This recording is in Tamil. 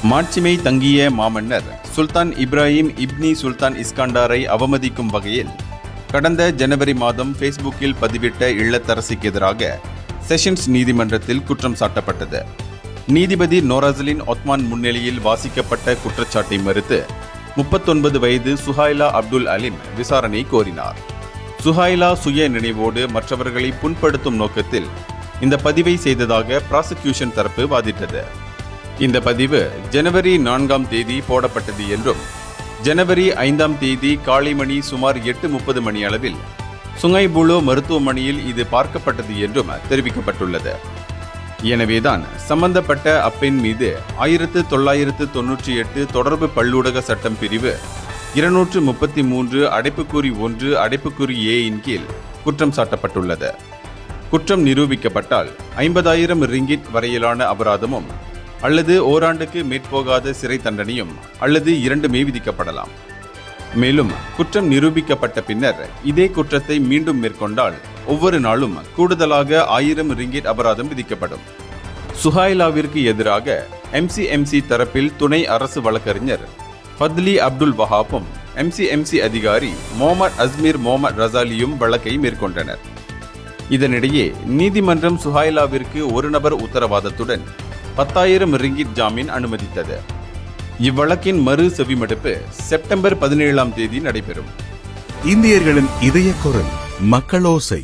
மாட்சிமை தங்கிய மாமன்னர் சுல்தான் இப்ராஹிம் இப்னி சுல்தான் இஸ்காண்டாரை அவமதிக்கும் வகையில் கடந்த ஜனவரி மாதம் ஃபேஸ்புக்கில் பதிவிட்ட இல்லத்தரசிக்கு எதிராக செஷன்ஸ் நீதிமன்றத்தில் குற்றம் சாட்டப்பட்டது. நீதிபதி நோராசலின் ஒத்மான் முன்னிலையில் வாசிக்கப்பட்ட குற்றச்சாட்டை மறுத்து 39 வயது சுஹைலா அப்துல் அலிம் விசாரணை கோரினார். சுஹைலா சுய நினைவோடு மற்றவர்களை புண்படுத்தும் நோக்கத்தில் இந்த பதிவை செய்ததாக ப்ராசிக்யூஷன் தரப்பு வாதிட்டது. இந்த பதிவு ஜனவரி 4ஆம் தேதி போடப்பட்டது என்றும் ஜனவரி 5ஆம் தேதி காலை மணி சுமார் 8:30 மணி அளவில் சுங்கைபுலோ மருத்துவமனையில் இது பார்க்கப்பட்டது என்றும் தெரிவிக்கப்பட்டுள்ளது. எனவேதான் சம்பந்தப்பட்ட அப்பெண் மீது 1998 தொடர்பு பல்லூடக சட்டம் பிரிவு 233 அடைப்புக்குறி 1 அடைப்புக்குறி ஏ கீழ் குற்றம் சாட்டப்பட்டுள்ளது. குற்றம் நிரூபிக்கப்பட்டால் 50,000 ரிங்கிட் வரையிலான அபராதமும் அல்லது ஓராண்டுக்கு மேற்போகாத சிறை தண்டனையும் அல்லது இரண்டுமே விதிக்கப்படலாம். மேலும் குற்றம் நிரூபிக்கப்பட்ட பின்னர் இதே குற்றத்தை மீண்டும் மேற்கொண்டால் ஒவ்வொரு நாளும் கூடுதலாக 1000 ரிங்கிட் அபராதம் விதிக்கப்படும். சுஹைலாவிற்கு எதிராக எம்சிஎம்சி தரப்பில் துணை அரசு வழக்கறிஞர் ஃபத்லி அப்துல் வஹாப்பும் எம்சிஎம்சி அதிகாரி முகமது அஸ்மீர் முகமது ரசாலியும் வழக்கை மேற்கொண்டனர். இதனிடையே நீதிமன்றம் சுஹைலாவிற்கு ஒரு நபர் உத்தரவாதத்துடன் 10,000 ரிங்கிட் ஜாமீன் அனுமதித்தது. இவ்வழக்கின் மறு செவிமடுப்பு செப்டம்பர் 17ஆம் தேதி நடைபெறும். இந்தியர்களின் இதய குரல் மக்களோசை.